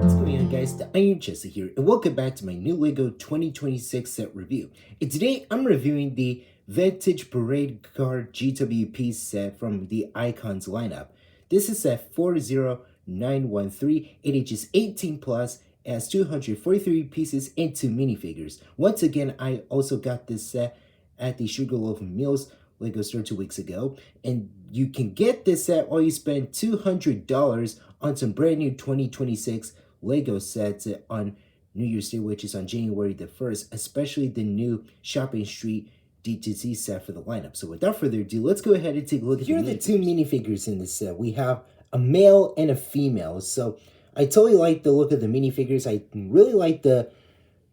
What's going on, guys? The Iron Chester here, and welcome back to my new LEGO 2026 set review. And today I'm reviewing the Vintage Parade Car GWP set from the Icons lineup. This is set 40913. It ages 18 plus, has 243 pieces and 2 minifigures. Once again, I also got this set at the Sugarloaf Mills LEGO store 2 weeks ago, and you can get this set while you spend $200 on some brand new 2026 LEGO sets on New Year's Day, which is on January the 1st, especially the new Shopping Street D2C set for the lineup. So without further ado, let's go ahead and take a look at Here are the two minifigures in this set. We have a male and a female. So I totally like the look of the minifigures. I really like the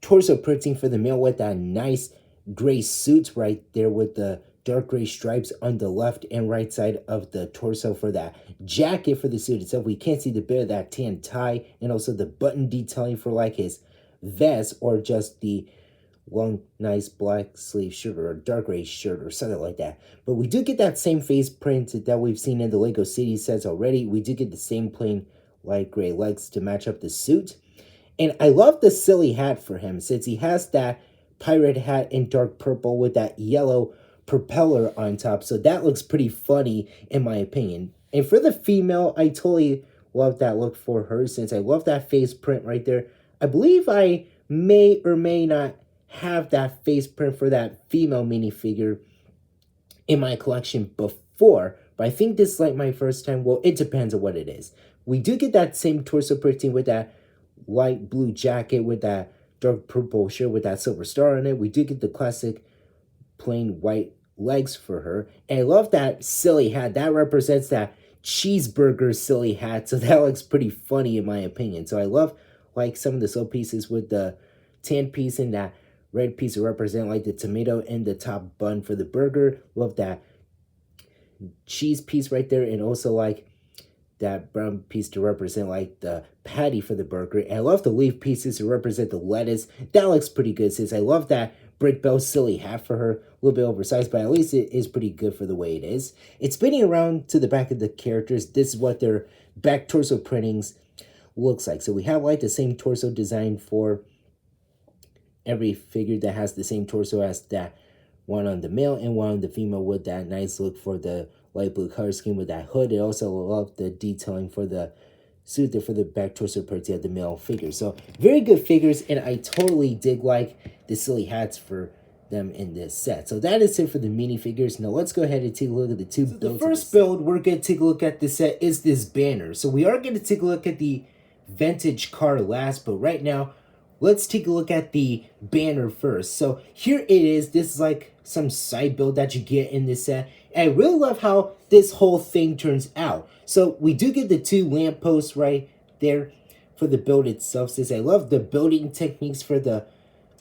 torso printing for the male with that nice gray suit right there with the dark gray stripes on the left and right side of the torso for that jacket for the suit itself. We can't see the bit of that tan tie and also the button detailing for like his vest or just the long, nice black sleeve shirt or a dark gray shirt or something like that. But we do get that same face print that we've seen in the LEGO City sets already. We do get the same plain light gray legs to match up the suit. And I love the silly hat for him since he has that pirate hat in dark purple with that yellow propeller on top. So that looks pretty funny in my opinion. And for the female, I totally love that look for her since I love that face print right there. I believe I may or may not have that face print for that female minifigure in my collection before, but I think this is like my first time. Well, it depends on what it is. We do get that same torso printing with that light blue jacket with that dark purple shirt with that silver star on it. We do get the classic plain white legs for her. And I love that silly hat. That represents that cheeseburger silly hat. So that looks pretty funny in my opinion. So I love like some of the sole pieces with the tan piece and that red piece to represent like the tomato and the top bun for the burger. Love that cheese piece right there. And also like that brown piece to represent like the patty for the burger. And I love the leaf pieces to represent the lettuce. That looks pretty good since I love that Brick Bell silly hat for her. A little bit oversized, but at least it is pretty good for the way it is. It's spinning around to the back of the characters. This is what their back torso printings looks like. So we have like the same torso design for every figure that has the same torso as that one on the male and one on the female with that nice look for the light blue color scheme with that hood. I also love the detailing for the suit there for the back torso parts of the male figure. So very good figures, and I totally dig like the silly hats for them in this set. So that is it for the minifigures. Now let's go ahead and take a look at the two builds. The first build we're going to take a look at this set is this banner. So we are going to take a look at the vintage car last, but right now let's take a look at the banner first. So here it is. This is like some side build that you get in this set. And I really love how this whole thing turns out. So we do get the two lampposts right there for the build itself. Since I love the building techniques for the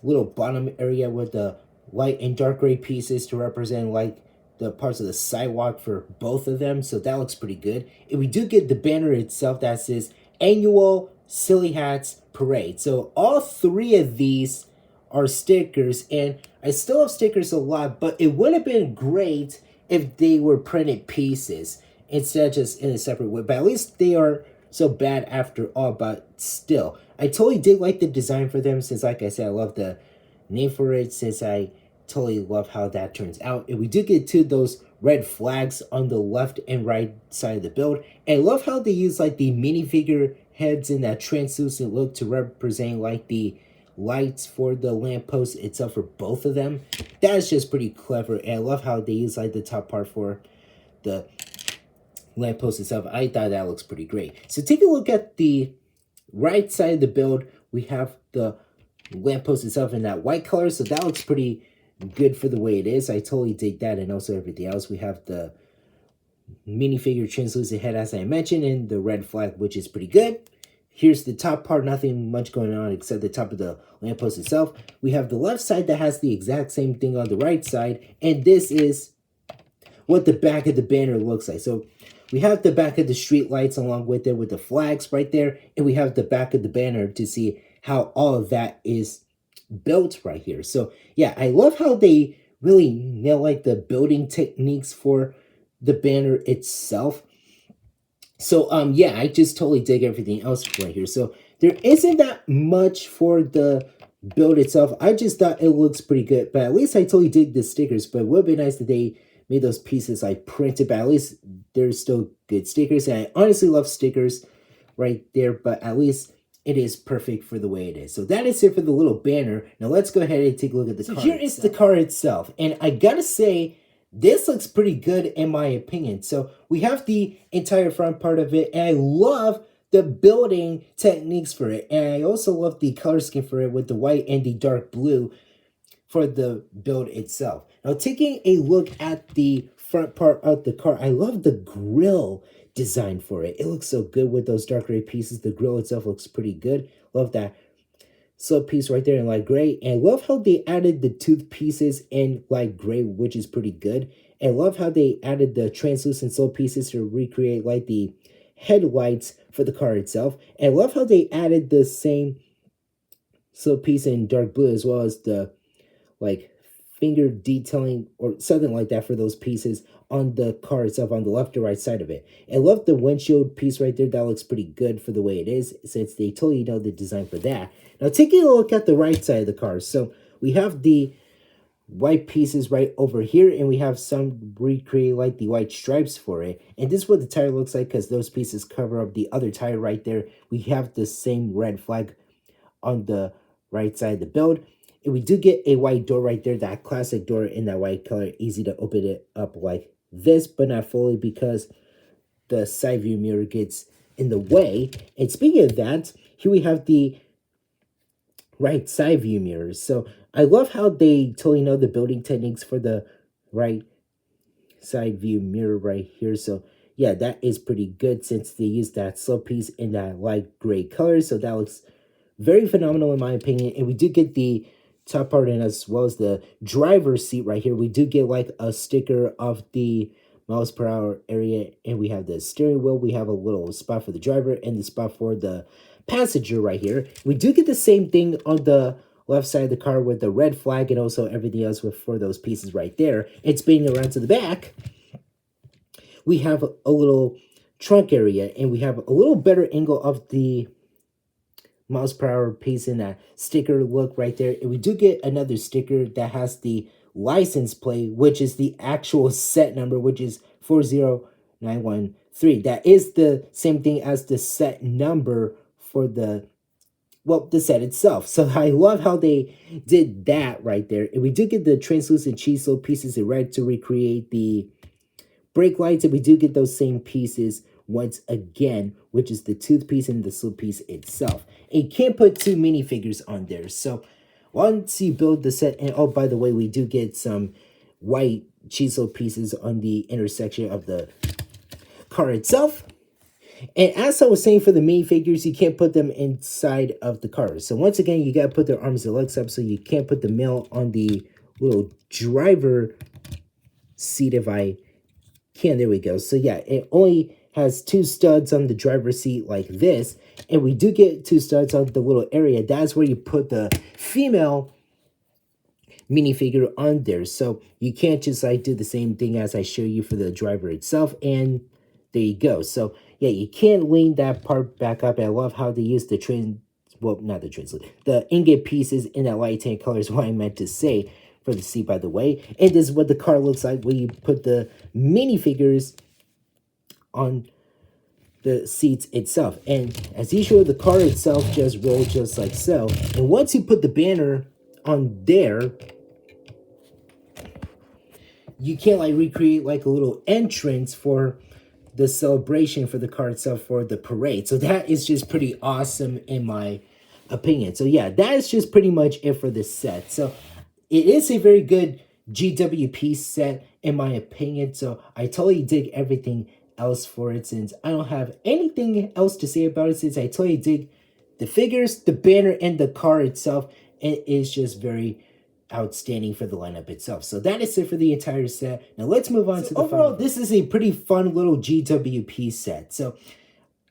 little bottom area with the light and dark gray pieces to represent like the parts of the sidewalk for both of them. So that looks pretty good. And we do get the banner itself that says Annual Silly Hats Parade. So all three of these are stickers, and I still have stickers a lot, but it would have been great if they were printed pieces instead of just in a separate way. But at least they are so bad after all, but still. I totally did like the design for them since, like I said, I love the name for it since I totally love how that turns out. And we do get to those red flags on the left and right side of the build. And I love how they use like the minifigure heads in that translucent look to represent like the lights for the lamppost itself for both of them. That is just pretty clever, and I love how they use like the top part for the lamppost itself. I thought that looks pretty great. So take a look at the right side of the build. We have the lamppost itself in that white color, so that looks pretty good for the way it is. I totally dig that, and also everything else. We have the minifigure translucent head as I mentioned, and the red flag, which is pretty good. Here's the top part, nothing much going on except the top of the lamppost itself. We have the left side that has the exact same thing on the right side, and this is what the back of the banner looks like. So we have the back of the street lights along with it with the flags right there, and we have the back of the banner to see how all of that is built right here. So yeah, I love how they really nail like the building techniques for the banner itself. So yeah, I just totally dig everything else right here. So there isn't that much for the build itself. I just thought it looks pretty good, but at least I totally dig the stickers. But it would be nice that they made those pieces like printed, but at least they're still good stickers. And I honestly love stickers right there, but at least it is perfect for the way it is. So that is it for the little banner. Now let's go ahead and take a look at the car. Here is the car itself, and I gotta say, this looks pretty good in my opinion. So we have the entire front part of it, and I love the building techniques for it. And I also love the color scheme for it with the white and the dark blue for the build itself. Now taking a look at the front part of the car, I love the grille design for it. It looks so good with those dark gray pieces. The grille itself looks pretty good. Love that slope piece right there in light gray, and love how they added the tooth pieces in light gray, which is pretty good. And love how they added the translucent slope pieces to recreate like the headlights for the car itself. And love how they added the same slope piece in dark blue as well as the like finger detailing or something like that for those pieces on the car itself on the left or right side of it. I love the windshield piece right there. That looks pretty good for the way it is, since they totally know the design for that. Now taking a look at the right side of the car. So we have the white pieces right over here, and we have some recreate like the white stripes for it. And this is what the tire looks like, because those pieces cover up the other tire right there. We have the same red flag on the right side of the build. And we do get a white door right there, that classic door in that white color, easy to open it up like this, but not fully because the side view mirror gets in the way. And speaking of that, here we have the right side view mirrors. So I love how they totally know the building techniques for the right side view mirror right here. So yeah, that is pretty good since they use that slope piece in that light gray color. So that looks very phenomenal in my opinion. And we do get the top part in as well as the driver's seat right here. We do get like a sticker of the miles per hour area, and we have the steering wheel. We have a little spot for the driver and the spot for the passenger right here. We do get the same thing on the left side of the car with the red flag and also everything else with for those pieces right there. And spinning around to the back, we have a little trunk area, and we have a little better angle of the miles per hour piece in that sticker look right there. And we do get another sticker that has the license plate, which is the actual set number, which is 40913. That is the same thing as the set number for the set itself. So I love how they did that right there. And we do get the translucent cheese slope pieces in red to recreate the brake lights, and we do get those same pieces once again, which is the tooth piece and the slope piece itself. And you can't put two minifigures on there. So once you build the set, and oh, by the way, we do get some white cheese slope pieces on the intersection of the car itself. And as I was saying, for the minifigures, you can't put them inside of the car. So once again, you got to put their arms and legs up, so you can't put the male on the little driver seat if I can. There we go. So yeah, it only has two studs on the driver's seat like this, and we do get two studs on the little area. That's where you put the female minifigure on there. So you can't just like do the same thing as I show you for the driver itself, and there you go. So yeah, you can't lean that part back up. I love how they use the the ingot pieces in that light tan color is what I meant to say for the seat, by the way. And this is what the car looks like when you put the minifigures on the seats itself. And as usual, the car itself just rolls just like so. And once you put the banner on there, you can't like recreate like a little entrance for the celebration for the car itself for the parade. So that is just pretty awesome in my opinion. So yeah, that is just pretty much it for this set. So it is a very good GWP set in my opinion. So I totally dig everything else for it, since I don't have anything else to say about it, since I totally dig the figures, the banner, and the car itself. It is just very outstanding for the lineup itself. So that is it for the entire set. Now let's move on to the overall. This is a pretty fun little GWP set. So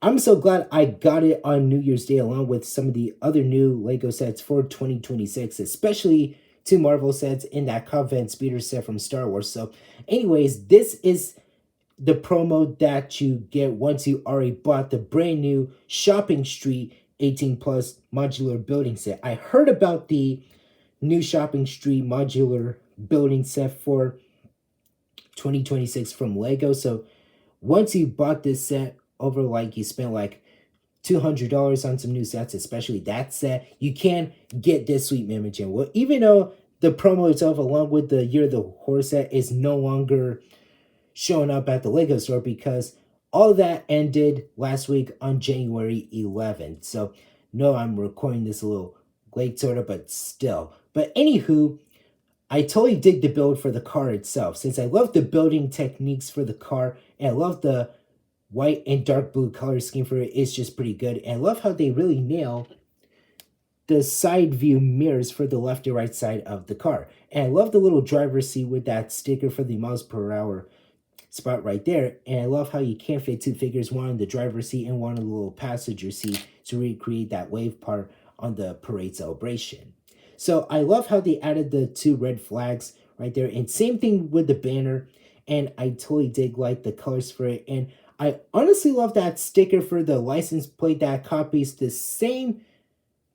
I'm so glad I got it on New Year's Day along with some of the other new LEGO sets for 2026, especially two Marvel sets and that Covenant Speeder set from Star Wars. So anyways, this is the promo that you get once you already bought the brand new Shopping Street 18 plus modular building set. I heard about the new Shopping Street modular building set for 2026 from Lego. So once you bought this set over, like, you spent like $200 on some new sets, especially that set, you can get this sweet Mimigen. Well, even though the promo itself, along with the Year of the Horse set, is no longer showing up at the Lego store because all that ended last week on January 11th. So, no, I'm recording this a little late, sort of, but still. But anywho, I totally dig the build for the car itself, since I love the building techniques for the car, and I love the white and dark blue color scheme for it. It's just pretty good. And I love how they really nail the side view mirrors for the left and right side of the car. And I love the little driver's seat with that sticker for the miles per hour spot right there. And I love how you can't fit two figures, one on the driver's seat and one on the little passenger seat, to recreate that wave part on the parade celebration. So I love how they added the two red flags right there. And same thing with the banner. And I totally dig like the colors for it. And I honestly love that sticker for the license plate that copies the same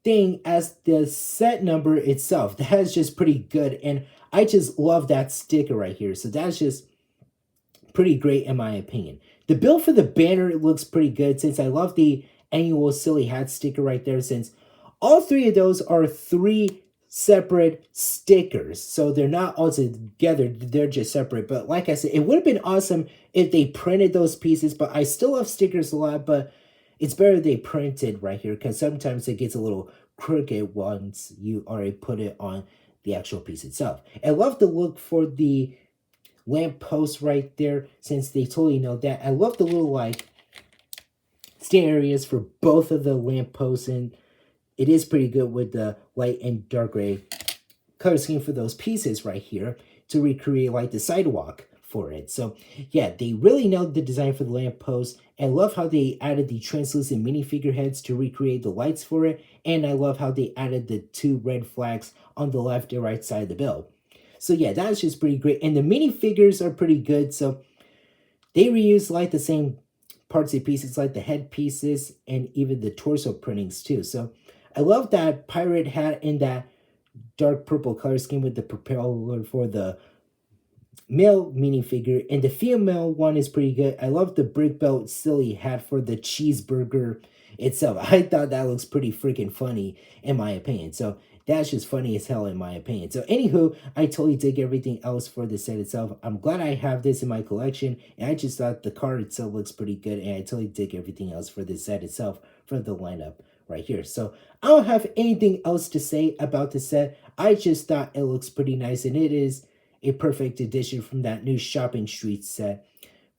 thing as the set number itself. That is just pretty good. And I just love that sticker right here. So that's just pretty great in my opinion. The build for the banner looks pretty good, since I love the annual silly hat sticker right there, since all three of those are three separate stickers. So they're not all together, they're just separate. But like I said, it would have been awesome if they printed those pieces, but I still love stickers a lot, but it's better they printed right here, because sometimes it gets a little crooked once you already put it on the actual piece itself. I love the look for the lamp post right there, since they totally know that. I love the little like stand areas for both of the lamp posts, and it is pretty good with the light and dark gray color scheme for those pieces right here to recreate like the sidewalk for it. So yeah, they really nailed the design for the lamp post. I love how they added the translucent minifigure heads to recreate the lights for it, and I love how they added the two red flags on the left and right side of the build. So yeah, that's just pretty great. And the minifigures are pretty good. So they reuse like the same parts of pieces, like the head pieces and even the torso printings too. So I love that pirate hat in that dark purple color scheme with the propeller for the male minifigure. And the female one is pretty good. I love the brick belt silly hat for the cheeseburger itself. I thought that looks pretty freaking funny in my opinion. So that's just funny as hell in my opinion. So anywho, I totally dig everything else for the set itself. I'm glad I have this in my collection, and I just thought the card itself looks pretty good, and I totally dig everything else for this set itself for the lineup right here. So I don't have anything else to say about the set. I just thought it looks pretty nice, and it is a perfect addition from that new Shopping Street set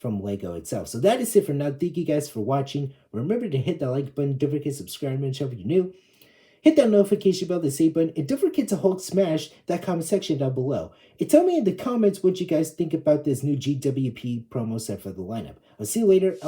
from Lego itself. So that is it for now. Thank you guys for watching. Remember to hit that like button. Don't forget to subscribe and if you're new. Hit that notification bell, the save button, and don't forget to hold smash that comment section down below. And tell me in the comments what you guys think about this new GWP promo set for the lineup. I'll see you later.